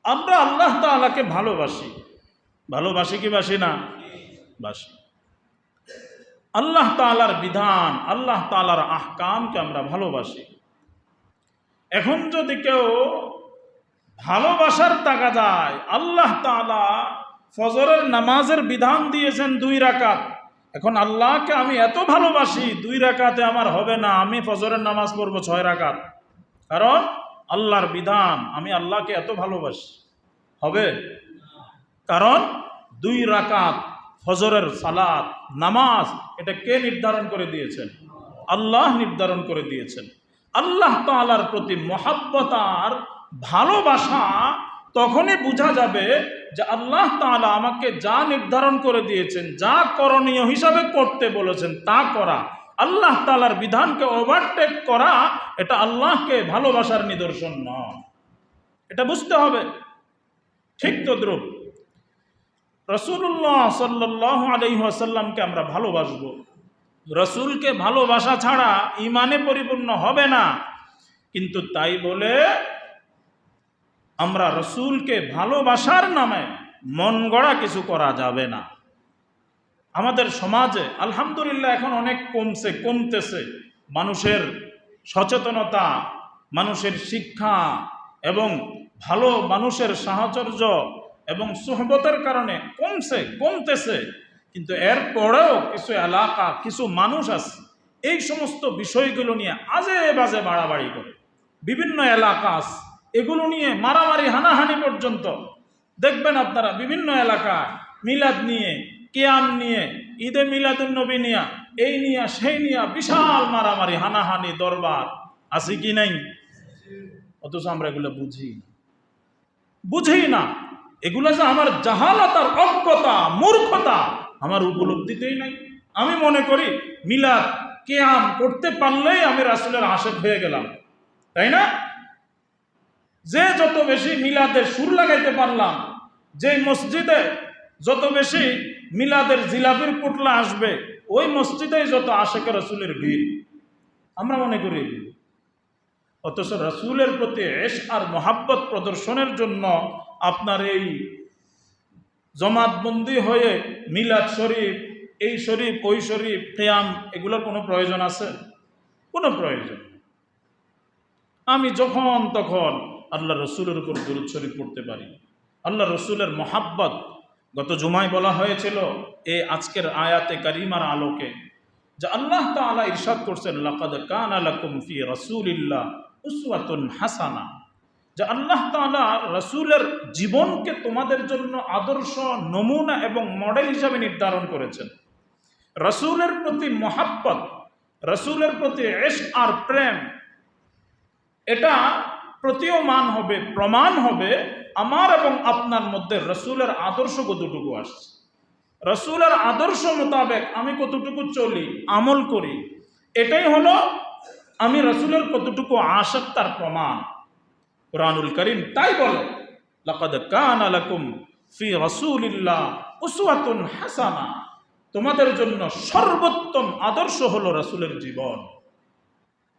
আমরা আল্লাহ তাআলাকে ভালোবাসি, ভালোবাসি কি বাসি না? বাসি। আল্লাহ তাআলার বিধান, আল্লাহ তাআলার আহকামকে আমরা ভালোবাসি। এখন যদি কেউ ভালোবাসার তাগাদায়, আল্লাহ তাআলা ফজরের নামাজের বিধান দিয়েছেন 2 রাকাত, এখন আল্লাহকে আমি এত ভালোবাসি 2 রাকাতে আমার হবে না, আমি ফজরের নামাজ পড়ব 6 রাকাত, কারণ আল্লাহর বিধান, আমি আল্লাহকে এত ভালোবাসি, হবে? কারণ 2 রাকাত ফজরের সালাত নামাজ, এটা কে নির্ধারণ করে দিয়েছেন? আল্লাহ নির্ধারণ করে দিয়েছেন। আল্লাহ তাআলার প্রতি মহাব্বত আর ভালোবাসা তখনই বোঝা যাবে যে আল্লাহ তাআলা আমাকে যা নির্ধারণ করে দিয়েছেন, যা করণীয় হিসাবে করতে বলেছেন তা করা, আল্লাহ তাআলার বিধানকে ওভারটেক করা, এটা আল্লাহকে ভালোবাসার নিদর্শন নয়। এটা বুঝতে হবে। ঠিক তদ্রূপ রাসূলুল্লাহ সাল্লাল্লাহু আলাইহি ওয়াসাল্লামকে আমরা ভালোবাসবো। রাসূলকে ভালোবাসা ছাড়া ঈমানে পরিপূর্ণ হবে না। কিন্তু তাই বলে আমরা রাসূলকে ভালোবাসার নামে মন গড়া কিছু করা যাবে না। আমাদের সমাজে আলহামদুলিল্লাহ এখন অনেক কমতেছে মানুষের সচেতনতা, মানুষের শিক্ষা এবং ভালো মানুষের সাহচর্য এবং সুহবতের কারণে কমতেছে। কিন্তু এরপরেও কিছু এলাকা, কিছু মানুষ আছে এই সমস্ত বিষয়গুলো নিয়ে আজে বাজে বাড়াবাড়ি করে। বিভিন্ন এলাকা আছে এগুলো নিয়ে মারামারি হানাহানি পর্যন্ত দেখবেন আপনারা। বিভিন্ন এলাকায় মিলাদ নিয়ে, কিয়াম নিয়ে, ঈদে মিলাদুন্নবী নিয়ে, এই নিয়ে সেই নিয়ে বিশাল মারামারি হানাহানি দরবার আছে কি নাই? অথচ আমরা এগুলো বুঝি না। এগুলো যে আমার জাহালাত আর অজ্ঞতা, মূর্খতা, আমার উপলব্ধিতেই নাই। আমি মনে করি মিলাদ কিয়াম করতে পারলেই আমি রাসূলের আশিক হয়ে গেলাম, তাই না? যে যত বেশি মিলাদের সুর লাগাইতে পারলাম, যে মসজিদে যত বেশি মিলাদের জিলাপির পুটলা আসবে, ওই মসজিদেই যত আশিকে রাসূলের ভিড়, আমরা মনে করি। অথচ রাসূলের প্রতি ইশক আর মহাব্বত প্রদর্শনের জন্য আপনার এই জমাতবন্দি হয়ে মিলাদ শরীফ, এই শরীফ, ওই শরীফ, কিয়াম, এগুলোর কোনো প্রয়োজন আছে? কোনো প্রয়োজন। আমি যখন তখন আল্লাহ রসুলের উপর দুরূদ শরীফ পড়তে পারি। আল্লাহ রসুলের মহাব্বত গত জুমায় বলা হয়েছিল এই আজকের আয়াতে কারিমার আলোকে, যে আল্লাহ তাআলা ইরশাদ করছেন, লাকাদ কানা লাকুম ফি রাসূলিল্লাহ উসওয়াতুন হাসানা, যে আল্লাহ তাআলা রাসূলের জীবনকে তোমাদের জন্য আদর্শ, নমুনা এবং মডেল হিসাবে নির্ধারণ করেছেন। রাসূলের প্রতি মহাব্বত, রাসূলের প্রতি ইশক আর প্রেম, এটা প্রতীয়মান হবে, প্রমাণ হবে আমার এবং আপনার মধ্যে রাসূলের আদর্শ কতটুকু আসছে, রাসূলের আদর্শ মোতাবেক আমি কতটুকু চলি, আমল করি, এটাই হলো আমি রাসূলের কতটুকু আশিক তার প্রমাণ। কুরআনুল কারীম তাই বলে, লাকাদ কানা লাকুম ফি রাসূলিল্লাহ উসওয়াতুন হাসানা, তোমাদের জন্য সর্বোত্তম আদর্শ হলো রাসূলের জীবন।